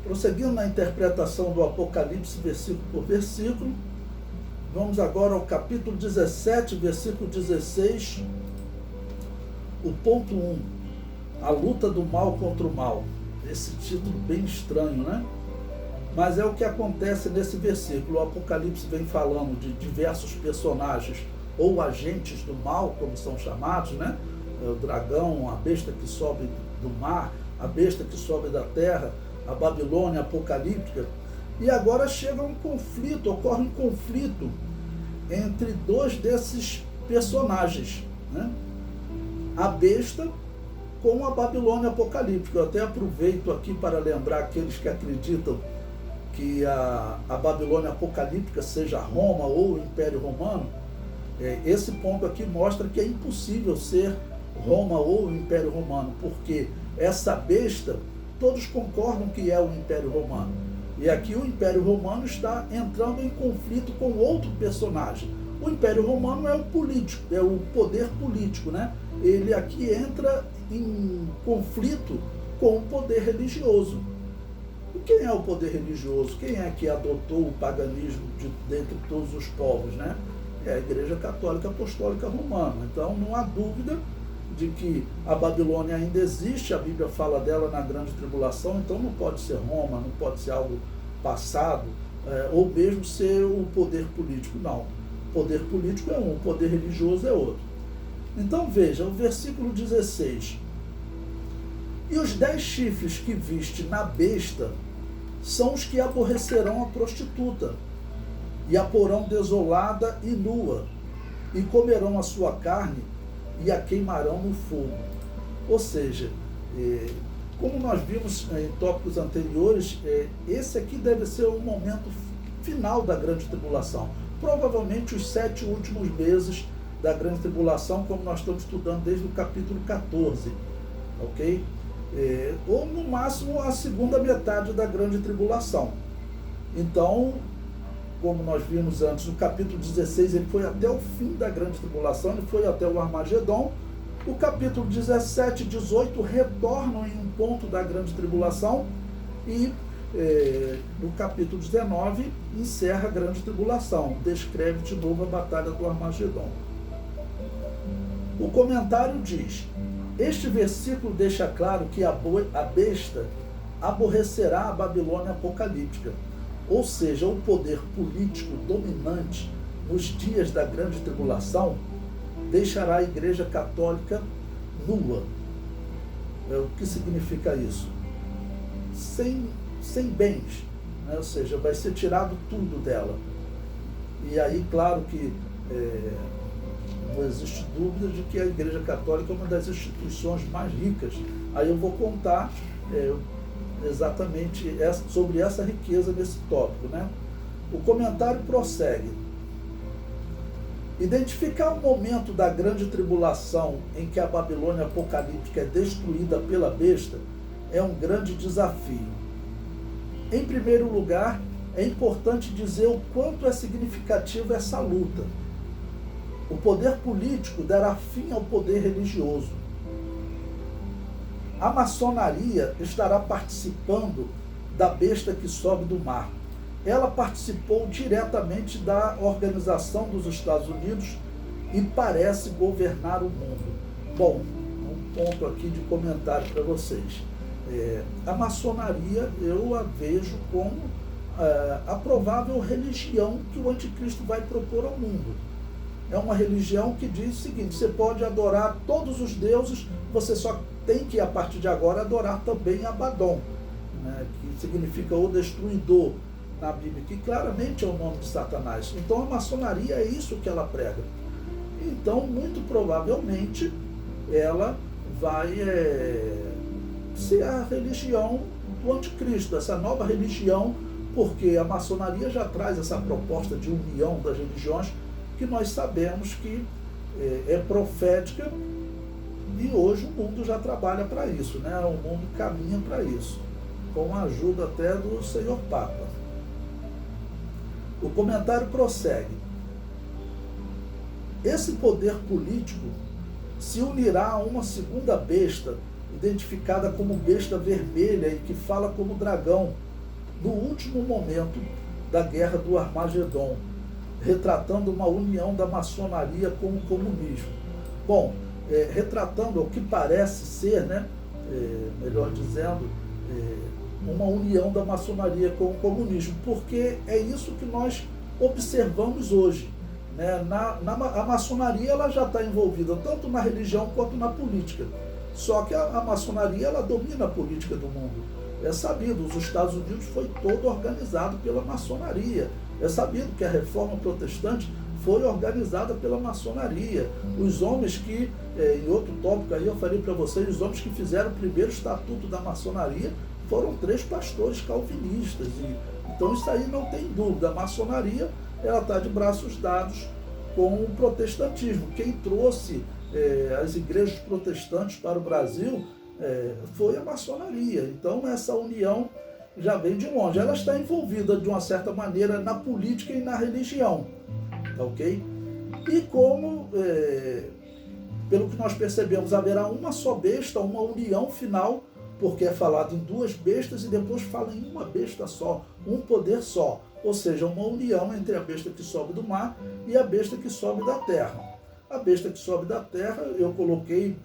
Prosseguindo na interpretação do Apocalipse, versículo por versículo, vamos agora ao capítulo 17, versículo 16, o ponto 1, a luta do mal contra o mal. Esse título bem estranho, né? Mas é o que acontece nesse versículo. O Apocalipse vem falando de diversos personagens ou agentes do mal, como são chamados, né? O dragão, a besta que sobe do mar, a besta que sobe da terra, a Babilônia apocalíptica. E agora chega um conflito, ocorre um conflito entre dois desses personagens, né? A besta com a Babilônia apocalíptica. Eu até aproveito aqui para lembrar aqueles que acreditam que a Babilônia apocalíptica seja Roma ou o Império Romano. Esse ponto aqui mostra que é impossível ser Roma ou o Império Romano, porque essa besta, todos concordam que é o Império Romano. E aqui o Império Romano está entrando em conflito com outro personagem. O Império Romano é o político, é o poder político, né? Ele aqui entra em conflito com o poder religioso. E quem é o poder religioso? Quem é que adotou o paganismo dentre todos os povos, né? É a Igreja Católica Apostólica Romana. Então não há dúvida de que a Babilônia ainda existe, a Bíblia fala dela na Grande Tribulação, então não pode ser Roma, não pode ser algo passado, ou mesmo ser o poder político, não. O poder político é um, o poder religioso é outro. Então veja, o versículo 16. E os 10 chifres que viste na besta são os que aborrecerão a prostituta, e a porão desolada e nua, e comerão a sua carne, e a queimarão no fogo. Ou seja, como nós vimos em tópicos anteriores, esse aqui deve ser o momento final da grande tribulação. Provavelmente os 7 últimos meses da grande tribulação, como nós estamos estudando desde o capítulo 14, ok? Ou no máximo a segunda metade da grande tribulação. Então, como nós vimos antes, no capítulo 16 ele foi até o fim da grande tribulação, ele foi até o Armagedon. O capítulo 17 e 18 retornam em um ponto da grande tribulação e no capítulo 19 encerra a grande tribulação, descreve de novo a batalha do Armagedon. O comentário diz: este versículo deixa claro que a besta aborrecerá a Babilônia apocalíptica, ou seja, o poder político dominante nos dias da grande tribulação deixará a Igreja Católica nua. O que significa isso? Sem bens, né? Ou seja, vai ser tirado tudo dela. E aí, claro que não existe dúvida de que a Igreja Católica é uma das instituições mais ricas. Aí eu vou contar exatamente sobre essa riqueza nesse tópico, né? O comentário prossegue. Identificar o momento da grande tribulação em que a Babilônia apocalíptica é destruída pela besta é um grande desafio. Em primeiro lugar, é importante dizer o quanto é significativa essa luta. O poder político dará fim ao poder religioso. A maçonaria estará participando da besta que sobe do mar. Ela participou diretamente da Organização dos Estados Unidos e parece governar o mundo. Bom, um ponto aqui de comentário para vocês. A maçonaria eu a vejo como a provável religião que o anticristo vai propor ao mundo. É uma religião que diz o seguinte: você pode adorar todos os deuses, você só tem que, a partir de agora, adorar também Abaddon, né, que significa o destruidor na Bíblia, que claramente é o nome de Satanás. Então a maçonaria é isso que ela prega. Então, muito provavelmente, ela vai ser a religião do anticristo, essa nova religião, porque a maçonaria já traz essa proposta de união das religiões, que nós sabemos que é profética, e hoje o mundo já trabalha para isso, né? O mundo caminha para isso, com a ajuda até do Senhor Papa. O comentário prossegue. Esse poder político se unirá a uma segunda besta, identificada como besta vermelha e que fala como dragão, no último momento da Guerra do Armagedon, retratando uma união da maçonaria com o comunismo. Bom, retratando o que parece ser, né, melhor dizendo, uma união da maçonaria com o comunismo, porque é isso que nós observamos hoje. Né? A maçonaria ela já está envolvida tanto na religião quanto na política. Só que a maçonaria ela domina a política do mundo. É sabido, os Estados Unidos foi todo organizado pela maçonaria. É sabido que a reforma protestante foi organizada pela maçonaria. Os homens que, em outro tópico aí eu falei para vocês, os homens que fizeram o primeiro estatuto da maçonaria foram 3 pastores calvinistas. Então isso aí não tem dúvida. A maçonaria ela está de braços dados com o protestantismo. Quem trouxe as igrejas protestantes para o Brasil foi a maçonaria. Então essa união já vem de longe. Ela está envolvida de uma certa maneira na política e na religião. Ok? E como, pelo que nós percebemos, haverá uma só besta, uma união final, porque é falado em 2 bestas e depois fala em uma besta só, um poder só. Ou seja, uma união entre a besta que sobe do mar e a besta que sobe da terra. A besta que sobe da terra, eu coloquei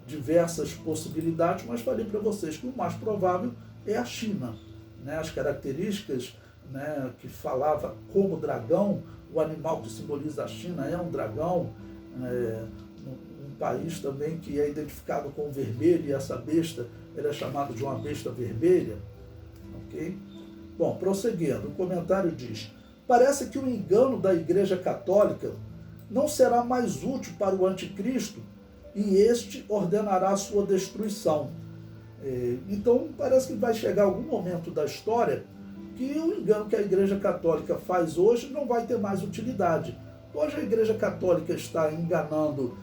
diversas possibilidades, mas falei para vocês que o mais provável é a China. Né? As características, né, que falava como dragão, o animal que simboliza a China é um dragão, um país também que é identificado com o vermelho, e essa besta ele é chamado de uma besta vermelha. Ok? Bom, prosseguindo, o comentário diz: parece que o engano da Igreja Católica não será mais útil para o anticristo e este ordenará a sua destruição. Então, parece que vai chegar algum momento da história que o engano que a Igreja Católica faz hoje não vai ter mais utilidade. Hoje a Igreja Católica está enganando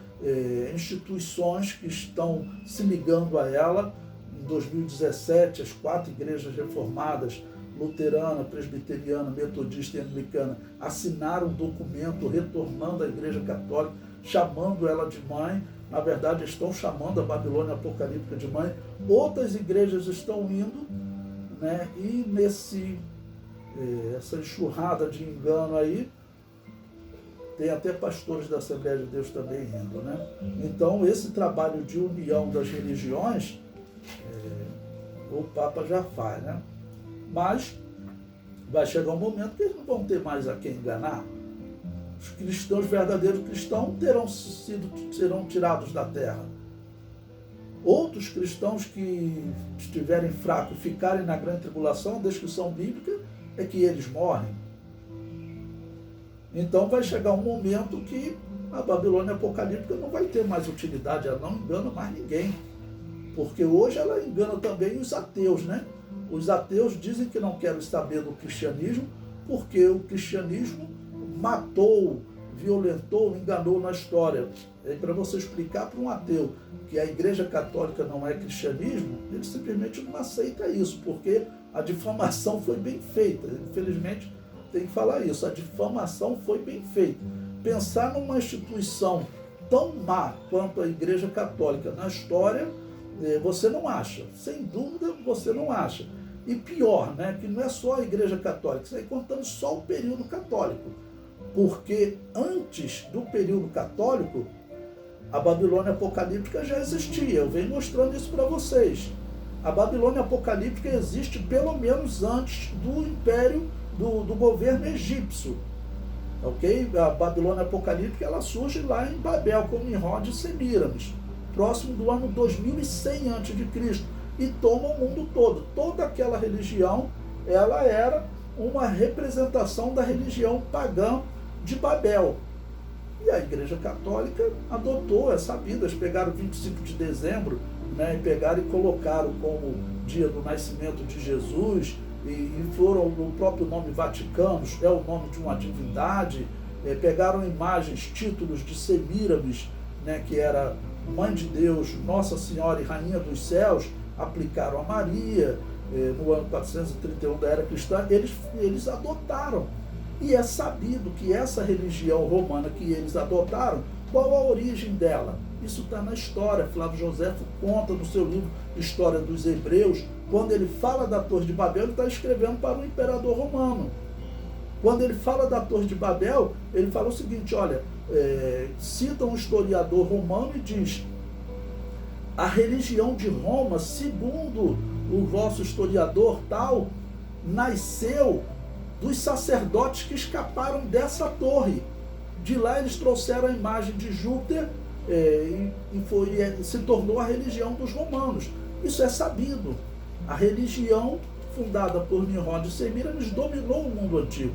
instituições que estão se ligando a ela. Em 2017, as 4 igrejas reformadas, luterana, presbiteriana, metodista e anglicana, assinaram um documento retornando à Igreja Católica, chamando ela de mãe. Na verdade, estão chamando a Babilônia apocalíptica de mãe. Outras igrejas estão indo, né? E essa enxurrada de engano aí, tem até pastores da Assembleia de Deus também indo, né? Então, esse trabalho de união das religiões, o Papa já faz, né? Mas vai chegar um momento que eles não vão ter mais a quem enganar. Os cristãos, verdadeiros cristãos, serão tirados da terra. Outros cristãos que estiverem fracos, ficarem na grande tribulação, a descrição bíblica é que eles morrem. Então vai chegar um momento que a Babilônia apocalíptica não vai ter mais utilidade, ela não engana mais ninguém. Porque hoje ela engana também os ateus, né? Os ateus dizem que não querem saber do cristianismo porque o cristianismo matou, violentou, enganou na história. Para você explicar para um ateu que a Igreja Católica não é cristianismo, ele simplesmente não aceita isso, porque a difamação foi bem feita. Infelizmente, tem que falar isso, a difamação foi bem feita. Pensar numa instituição tão má quanto a Igreja Católica na história, você não acha. Sem dúvida, você não acha. E pior, né, que não é só a Igreja Católica, isso aí contando só o período católico. Porque antes do período católico, a Babilônia apocalíptica já existia. Eu venho mostrando isso para vocês. A Babilônia apocalíptica existe pelo menos antes do império do governo egípcio. Ok? A Babilônia apocalíptica ela surge lá em Babel, com Nimrod e Semíramis, próximo do ano 2100 a.C., e toma o mundo todo. Toda aquela religião, ela era uma representação da religião pagã de Babel. E a Igreja Católica adotou, é sabido, eles pegaram 25 de dezembro, né, e pegaram e colocaram como dia do nascimento de Jesus, e foram no próprio nome Vaticano, é o nome de uma divindade, pegaram imagens, títulos de Semíramis, né, que era Mãe de Deus, Nossa Senhora e Rainha dos Céus, aplicaram a Maria, no ano 431 da era cristã, eles adotaram. E é sabido que essa religião romana que eles adotaram, qual a origem dela? Isso está na história. Flávio Joséfo conta no seu livro História dos Hebreus, quando ele fala da Torre de Babel, ele está escrevendo para o imperador romano. Quando ele fala da Torre de Babel, ele fala o seguinte, olha, cita um historiador romano e diz: a religião de Roma, segundo o vosso historiador tal, nasceu dos sacerdotes que escaparam dessa torre. De lá eles trouxeram a imagem de Júpiter se tornou a religião dos romanos. Isso é sabido. A religião fundada por Nimrod e Semíramis dominou o mundo antigo.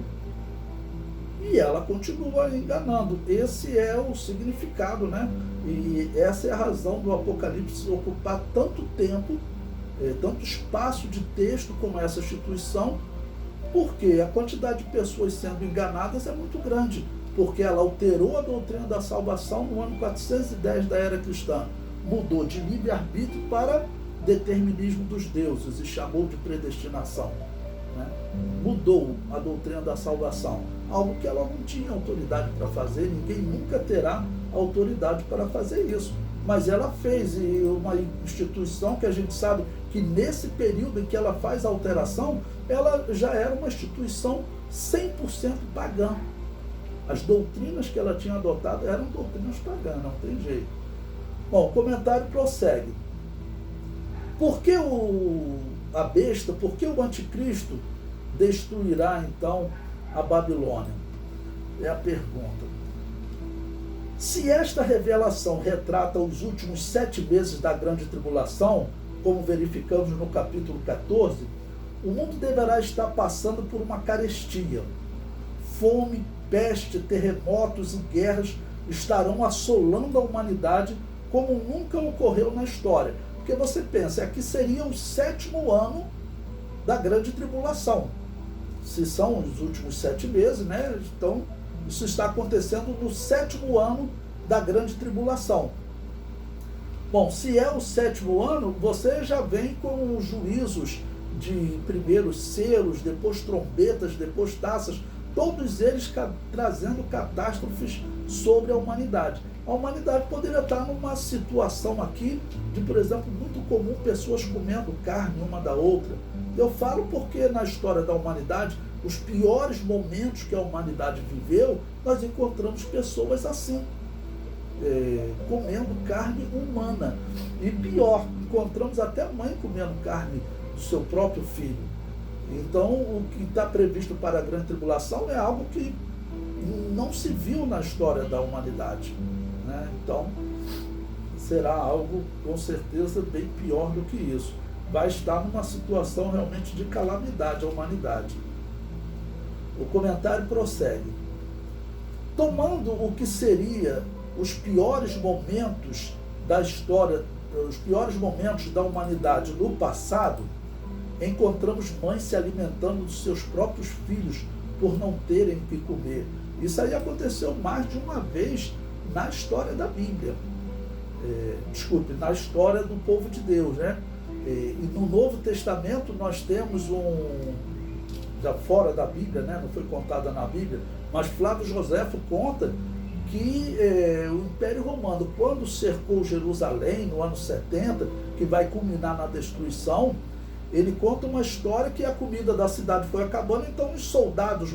E ela continua enganando. Esse é o significado, né? E essa é a razão do Apocalipse ocupar tanto tempo, tanto espaço de texto como essa instituição, porque a quantidade de pessoas sendo enganadas é muito grande, porque ela alterou a doutrina da salvação no ano 410 da era cristã, mudou de livre-arbítrio para determinismo dos deuses e chamou de predestinação, né? Mudou a doutrina da salvação, algo que ela não tinha autoridade para fazer, ninguém nunca terá autoridade para fazer isso, mas ela fez, e uma instituição que a gente sabe que nesse período em que ela faz a alteração, ela já era uma instituição 100% pagã. As doutrinas que ela tinha adotado eram doutrinas pagãs, não tem jeito. Bom, o comentário prossegue. Por que a besta, por que o anticristo destruirá então a Babilônia? É a pergunta. Se esta revelação retrata os últimos 7 meses da grande tribulação, como verificamos no capítulo 14, o mundo deverá estar passando por uma carestia. Fome, peste, terremotos e guerras estarão assolando a humanidade como nunca ocorreu na história. Porque você pensa, aqui seria o 7º ano da grande tribulação. Se são os últimos 7 meses, né? Então, isso está acontecendo no 7º ano da grande tribulação. Bom, se é o 7º ano, você já vem com os juízos de primeiro selos, depois trombetas, depois taças, todos eles trazendo catástrofes sobre a humanidade. A humanidade poderia estar numa situação aqui de, por exemplo, muito comum, pessoas comendo carne uma da outra. Eu falo porque na história da humanidade, os piores momentos que a humanidade viveu, nós encontramos pessoas assim, comendo carne humana. E pior, encontramos até mãe comendo carne do seu próprio filho. Então, o que está previsto para a grande tribulação é algo que não se viu na história da humanidade, né? Então, será algo, com certeza, bem pior do que isso. Vai estar numa situação realmente de calamidade a humanidade. O comentário prossegue. Tomando o que seria os piores momentos da história, os piores momentos da humanidade no passado, encontramos mães se alimentando dos seus próprios filhos por não terem o que comer. Isso aí aconteceu mais de uma vez na história da Bíblia. Na história do povo de Deus, né? E no Novo Testamento nós temos já fora da Bíblia, né? Não foi contada na Bíblia, mas Flávio Joséfo conta que o Império Romano, quando cercou Jerusalém no ano 70, que vai culminar na destruição, ele conta uma história que a comida da cidade foi acabando, então os soldados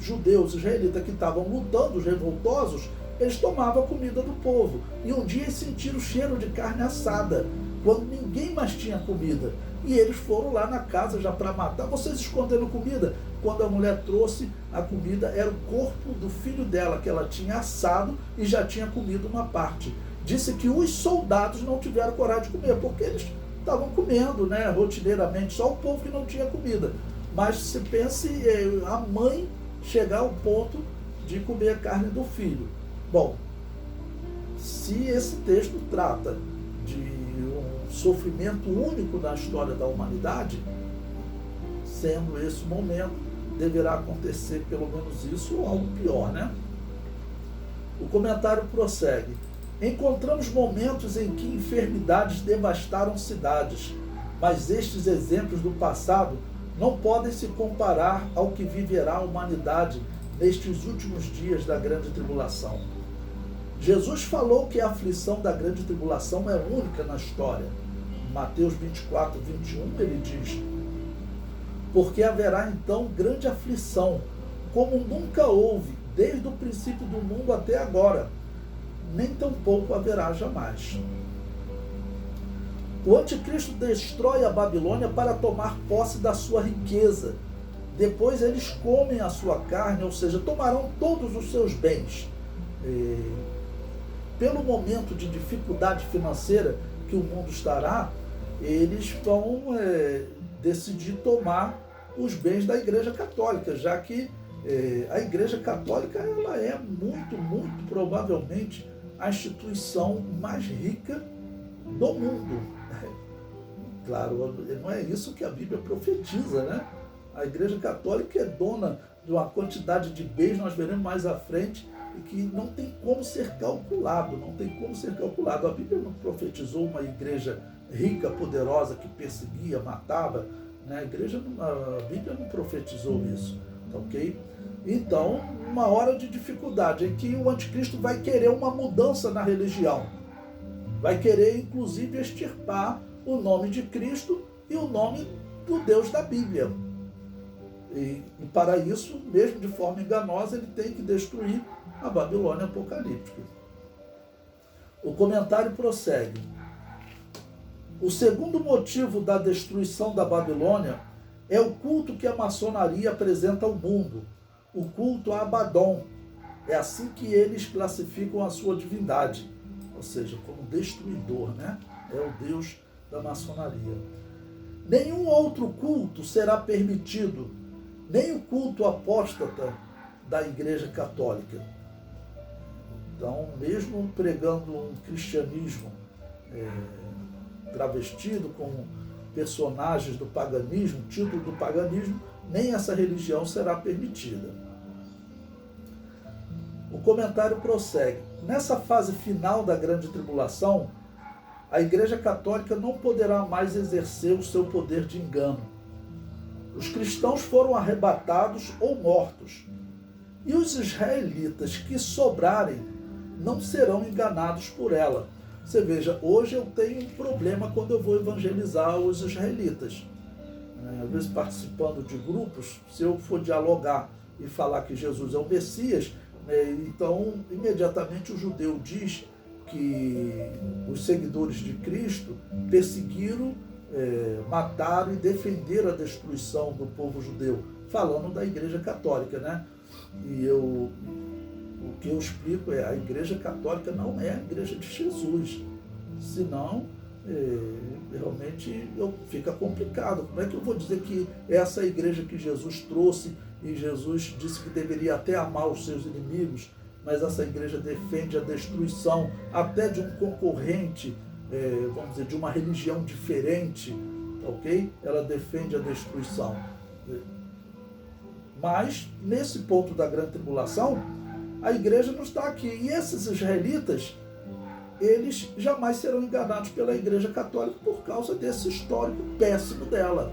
judeus israelitas que estavam lutando, os revoltosos, eles tomavam a comida do povo. E um dia eles sentiram o cheiro de carne assada, quando ninguém mais tinha comida. E eles foram lá na casa já para matar. Vocês esconderam comida? Quando a mulher trouxe a comida, era o corpo do filho dela, que ela tinha assado e já tinha comido uma parte. Disse que os soldados não tiveram coragem de comer, porque eles estavam comendo, né, rotineiramente, só o povo que não tinha comida. Mas se pense a mãe chegar ao ponto de comer a carne do filho. Bom, se esse texto trata de um sofrimento único na história da humanidade, sendo esse o momento, deverá acontecer pelo menos isso ou algo pior, né? O comentário prossegue. Encontramos momentos em que enfermidades devastaram cidades, mas estes exemplos do passado não podem se comparar ao que viverá a humanidade nestes últimos dias da grande tribulação. Jesus falou que a aflição da grande tribulação é única na história. Mateus 24, 21, ele diz: porque haverá então grande aflição, como nunca houve, desde o princípio do mundo até agora, nem tampouco haverá jamais. O anticristo destrói a Babilônia para tomar posse da sua riqueza. Depois eles comem a sua carne, ou seja, tomarão todos os seus bens. Pelo momento de dificuldade financeira que o mundo estará, eles vão decidir tomar os bens da Igreja Católica, já que a Igreja Católica ela é muito provavelmente a instituição mais rica do mundo. Claro, não é isso que a Bíblia profetiza, né? A Igreja Católica é dona de uma quantidade de bens, nós veremos mais à frente, e que não tem como ser calculado, A Bíblia não profetizou uma igreja rica, poderosa, que perseguia, matava, né? A Bíblia não profetizou isso, tá ok? Então, uma hora de dificuldade em que o anticristo vai querer uma mudança na religião, vai querer inclusive extirpar o nome de Cristo e o nome do Deus da Bíblia. E para isso, mesmo de forma enganosa, ele tem que destruir a Babilônia apocalíptica. O comentário prossegue. O segundo motivo da destruição da Babilônia é o culto que a maçonaria apresenta ao mundo, o culto a Abaddon. É assim que eles classificam a sua divindade, ou seja, como destruidor, né? É o Deus da maçonaria. Nenhum outro culto será permitido, nem o culto apóstata da Igreja Católica. Então, mesmo pregando um cristianismo travestido com personagens do paganismo, título do paganismo, nem essa religião será permitida. O comentário prossegue. Nessa fase final da grande tribulação, a Igreja Católica não poderá mais exercer o seu poder de engano. Os cristãos foram arrebatados ou mortos, e os israelitas que sobrarem não serão enganados por ela. Você veja, hoje eu tenho um problema quando eu vou evangelizar os israelitas. Às vezes participando de grupos, se eu for dialogar e falar que Jesus é o Messias, então imediatamente o judeu diz que os seguidores de Cristo perseguiram, mataram e defenderam a destruição do povo judeu, falando da Igreja Católica, né? E o que eu explico é: a Igreja Católica não é a Igreja de Jesus, senão realmente fica complicado. Como é que eu vou dizer que essa é a igreja que Jesus trouxe e Jesus disse que deveria até amar os seus inimigos, mas essa igreja defende a destruição até de um concorrente, vamos dizer, de uma religião diferente, ok? Ela defende a destruição. Mas, nesse ponto da grande tribulação, a igreja não está aqui. E esses israelitas, eles jamais serão enganados pela Igreja Católica por causa desse histórico péssimo dela.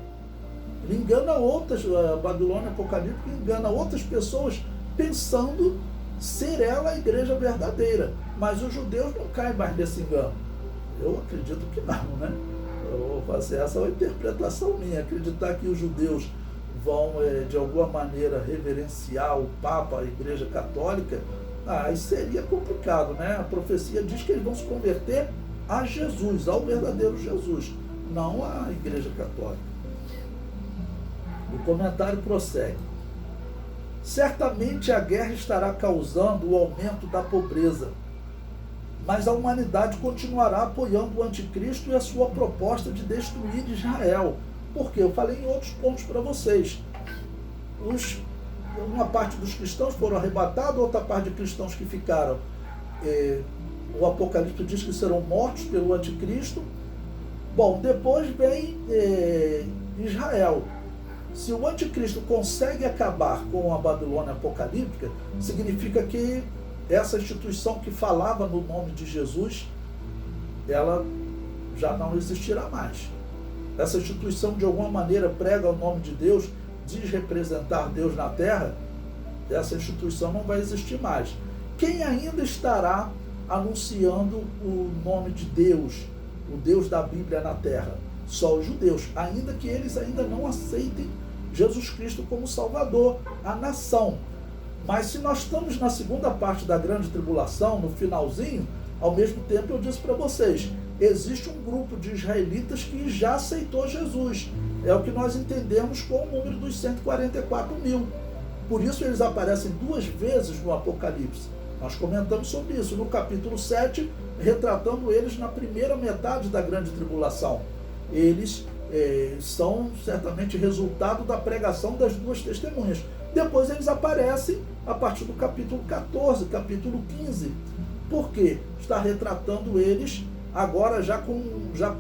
Ele engana outras, a Babilônia apocalíptica engana outras pessoas pensando ser ela a igreja verdadeira. Mas os judeus não caem mais nesse engano. Eu acredito que não, né? Eu vou fazer essa interpretação minha, acreditar que os judeus vão, de alguma maneira, reverenciar o Papa, a Igreja Católica. Isso seria complicado, né? A profecia diz que eles vão se converter a Jesus, ao verdadeiro Jesus, não à Igreja Católica. O comentário prossegue. Certamente a guerra estará causando o aumento da pobreza, mas a humanidade continuará apoiando o anticristo e a sua proposta de destruir Israel. Porque eu falei em outros pontos para vocês. Uma parte dos cristãos foram arrebatados, outra parte de cristãos que ficaram. O Apocalipse diz que serão mortos pelo anticristo. Bom, depois vem Israel. Se o anticristo consegue acabar com a Babilônia apocalíptica, significa que essa instituição que falava no nome de Jesus, ela já não existirá mais. Essa instituição de alguma maneira prega o nome de Deus, diz representar Deus na terra, essa instituição não vai existir mais. Quem ainda estará anunciando o nome de Deus, o Deus da Bíblia na terra. Só os judeus, ainda que eles ainda não aceitem Jesus Cristo como Salvador, a nação. Mas se nós estamos na segunda parte da grande tribulação, no finalzinho, ao mesmo tempo eu disse para vocês, existe um grupo de israelitas que já aceitou Jesus. É o que nós entendemos com o número dos 144 mil. Por isso eles aparecem 2 vezes no Apocalipse. Nós comentamos sobre isso no capítulo 7, retratando eles na primeira metade da grande tribulação. Eles são certamente resultado da pregação das 2 testemunhas. Depois eles aparecem a partir do capítulo 14, capítulo 15. Por quê? Está retratando eles agora já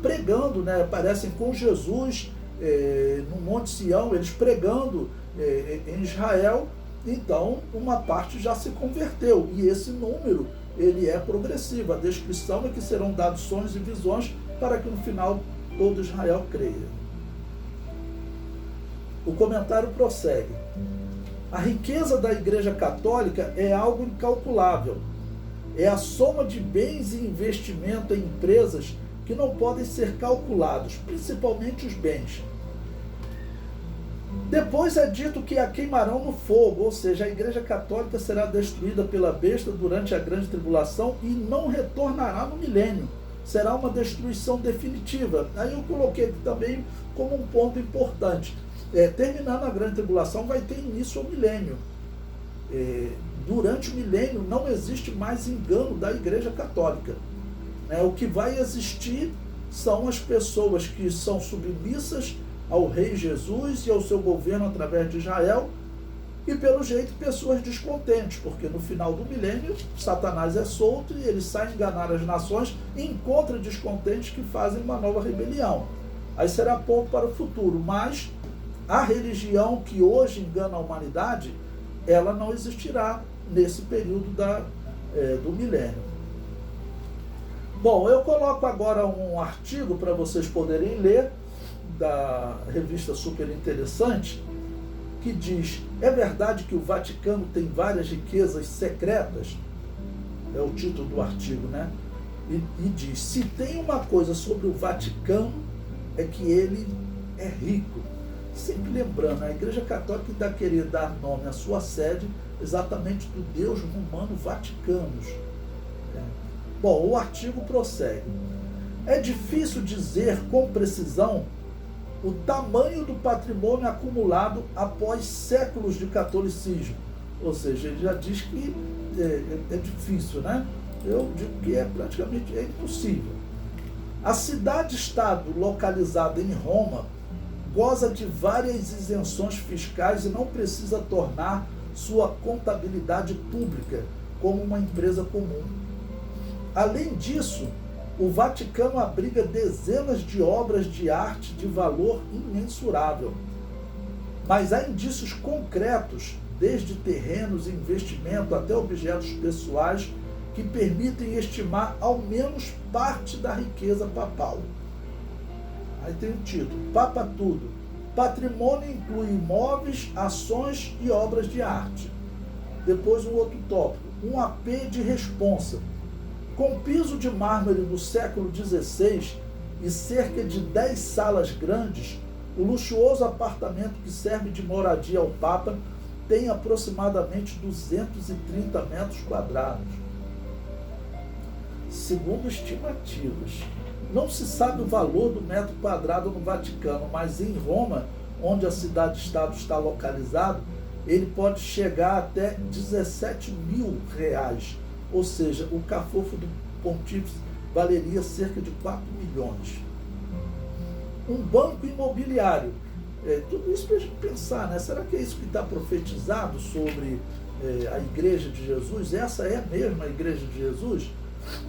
pregando, né? Aparecem com Jesus no Monte Sião, eles pregando em Israel. Então uma parte já se converteu e esse número ele é progressivo. A descrição é que serão dados sonhos e visões para que no final todo Israel creia. O comentário prossegue. A riqueza da Igreja Católica é algo incalculável. É a soma de bens e investimento em empresas que não podem ser calculados, principalmente os bens. Depois é dito que a queimarão no fogo, ou seja, a Igreja Católica será destruída pela besta durante a grande tribulação e não retornará no milênio. Será uma destruição definitiva. Aí eu coloquei aqui também como um ponto importante. Terminando a grande tribulação, vai ter início ao milênio. Durante o milênio não existe mais engano da Igreja Católica. O que vai existir são as pessoas que são submissas ao Rei Jesus e ao seu governo através de Israel, e pelo jeito pessoas descontentes, porque no final do milênio Satanás é solto e ele sai enganar as nações e encontra descontentes que fazem uma nova rebelião. Aí será ponto para o futuro, mas a religião que hoje engana a humanidade, ela não existirá nesse período do milênio. Bom, eu coloco agora um artigo para vocês poderem ler, da revista Super Interessante, que diz: é verdade que o Vaticano tem várias riquezas secretas? É o título do artigo, né? E diz: se tem uma coisa sobre o Vaticano, é que ele é rico. Sempre lembrando, a Igreja Católica está querendo dar nome à sua sede exatamente do Deus romano Vaticanos. Bom, o artigo prossegue. É difícil dizer com precisão o tamanho do patrimônio acumulado após séculos de catolicismo. Ou seja, ele já diz que é difícil, né? Eu digo que praticamente impossível. A cidade-estado localizada em Roma goza de várias isenções fiscais e não precisa tornar sua contabilidade pública como uma empresa comum. Além disso, o Vaticano abriga dezenas de obras de arte de valor imensurável. Mas há indícios concretos, desde terrenos e investimento até objetos pessoais, que permitem estimar ao menos parte da riqueza papal. Aí tem o título: Papa Tudo. Patrimônio inclui imóveis, ações e obras de arte. Depois um outro tópico: um AP de responsa. Com piso de mármore do século XVI e cerca de 10 salas grandes, o luxuoso apartamento que serve de moradia ao Papa tem aproximadamente 230 metros quadrados. Segundo estimativas, não se sabe o valor do metro quadrado no Vaticano, mas em Roma, onde a cidade-estado está localizado, ele pode chegar até R$17.000, ou seja, o cafofo do pontífice valeria cerca de 4 milhões. Um banco imobiliário, tudo isso para a gente pensar, né? Será que é isso que está profetizado sobre a Igreja de Jesus? Essa é mesmo a Igreja de Jesus?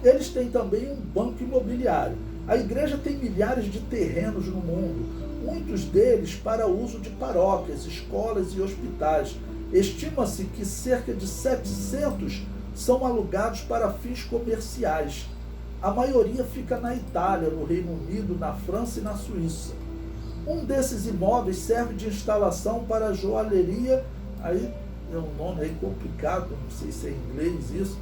Eles têm também um banco imobiliário. A igreja tem milhares de terrenos no mundo, muitos deles para uso de paróquias, escolas e hospitais. Estima-se que cerca de 700 são alugados para fins comerciais. A maioria fica na Itália, no Reino Unido, na França e na Suíça. Um desses imóveis serve de instalação para joalheria, aí é um nome aí complicado, não sei se é em inglês isso,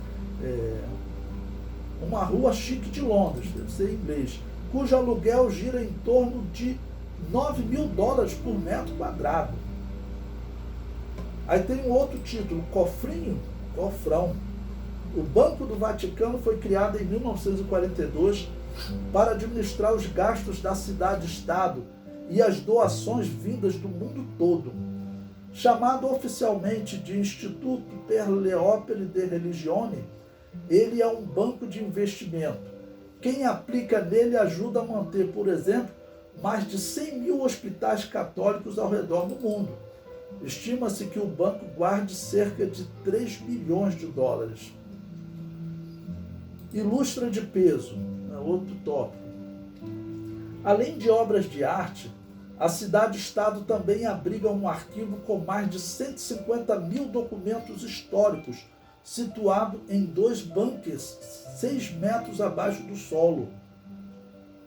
uma rua chique de Londres, deve ser em inglês, cujo aluguel gira em torno de $9.000 por metro quadrado. Aí tem um outro título, cofrinho, cofrão. O Banco do Vaticano foi criado em 1942 para administrar os gastos da cidade-estado e as doações vindas do mundo todo. Chamado oficialmente de Instituto per le Opere de Religione, ele é um banco de investimento. Quem aplica nele ajuda a manter, por exemplo, mais de 100 mil hospitais católicos ao redor do mundo. Estima-se que o banco guarde cerca de $3 bilhões. Ilustra de peso, outro tópico. Além de obras de arte, a cidade-estado também abriga um arquivo com mais de 150 mil documentos históricos, situado em 2 bunkers 6 metros abaixo do solo.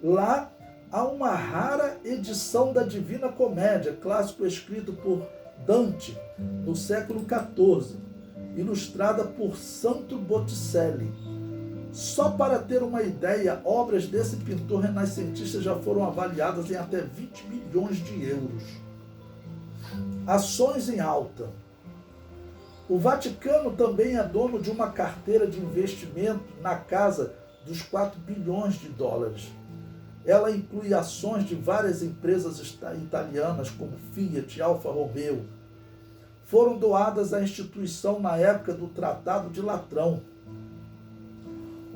Lá há uma rara edição da Divina Comédia, clássico escrito por Dante no século XIV, ilustrada por Santo Botticelli. Só para ter uma ideia, obras desse pintor renascentista já foram avaliadas em até 20 milhões de euros. Ações em alta. O Vaticano também é dono de uma carteira de investimento na casa dos $4 bilhões. Ela inclui ações de várias empresas italianas, como Fiat e Alfa Romeo. Foram doadas à instituição na época do Tratado de Latrão,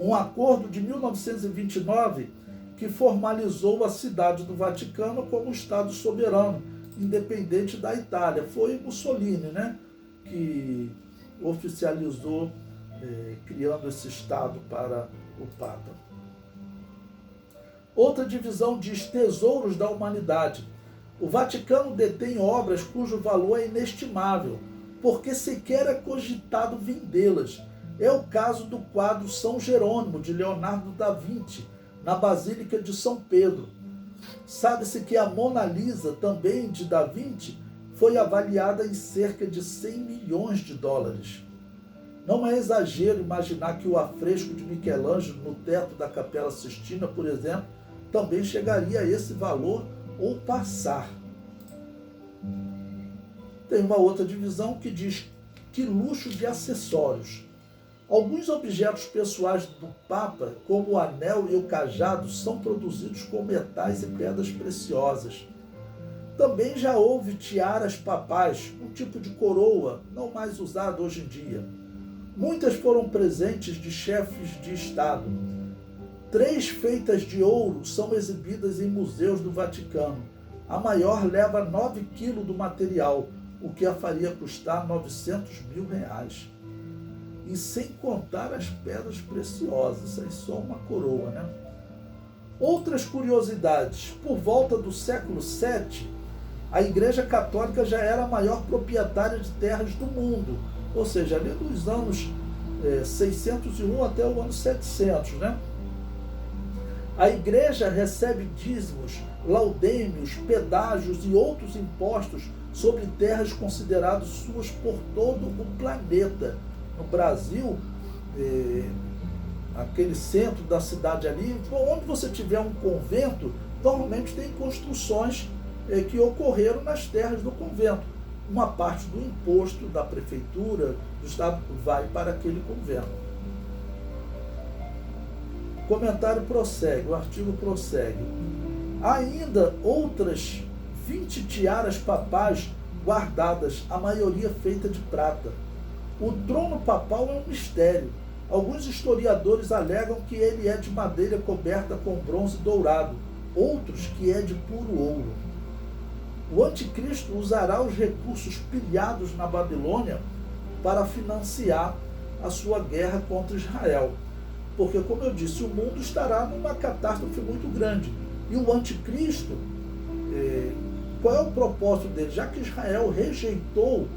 um acordo de 1929 que formalizou a cidade do Vaticano como Estado soberano, independente da Itália. Foi Mussolini, que oficializou, criando esse Estado para o Papa. Outra divisão diz tesouros da humanidade. O Vaticano detém obras cujo valor é inestimável, porque sequer é cogitado vendê-las. É o caso do quadro São Jerônimo, de Leonardo da Vinci, na Basílica de São Pedro. Sabe-se que a Mona Lisa, também de da Vinci, foi avaliada em cerca de $100 milhões. Não é exagero imaginar que o afresco de Michelangelo no teto da Capela Sistina, por exemplo, também chegaria a esse valor ou passar. Tem uma outra divisão que diz que luxo de acessórios. Alguns objetos pessoais do Papa, como o anel e o cajado, são produzidos com metais e pedras preciosas. Também já houve tiaras papais, um tipo de coroa, não mais usado hoje em dia. Muitas foram presentes de chefes de Estado. 3 feitas de ouro são exibidas em museus do Vaticano. A maior leva 9 quilos do material, o que a faria custar R$900 mil. E sem contar as pedras preciosas, isso aí só uma coroa, Outras curiosidades. Por volta do século VII, a Igreja Católica já era a maior proprietária de terras do mundo, ou seja, ali dos anos 601 até o ano 700, A Igreja recebe dízimos, laudêmios, pedágios e outros impostos sobre terras consideradas suas por todo o planeta. No Brasil, aquele centro da cidade ali, onde você tiver um convento, normalmente tem construções que ocorreram nas terras do convento. Uma parte do imposto da prefeitura, do Estado, vai para aquele convento. O comentário prossegue, o artigo prossegue. Há ainda outras 20 tiaras papais guardadas, a maioria feita de prata. O trono papal é um mistério. Alguns historiadores alegam que ele é de madeira coberta com bronze dourado, outros que é de puro ouro. O anticristo usará os recursos pilhados na Babilônia para financiar a sua guerra contra Israel. Porque, como eu disse, o mundo estará numa catástrofe muito grande. E o anticristo, qual é o propósito dele? Já que Israel rejeitou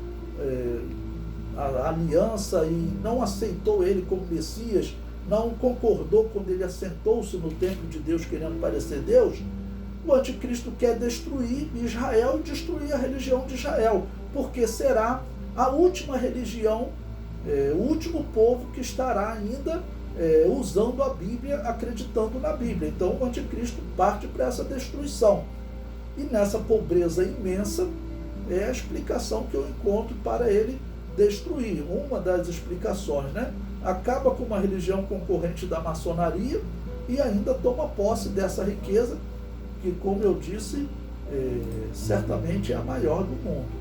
a aliança e não aceitou ele como Messias, não concordou quando ele assentou-se no templo de Deus querendo parecer Deus, o anticristo quer destruir Israel e destruir a religião de Israel, porque será a última religião, o último povo que estará ainda usando a Bíblia, acreditando na Bíblia. Então o anticristo parte para essa destruição. E nessa pobreza imensa é a explicação que eu encontro para ele destruir. Uma das explicações, né? Acaba com uma religião concorrente da maçonaria e ainda toma posse dessa riqueza que, como eu disse, certamente é a maior do mundo.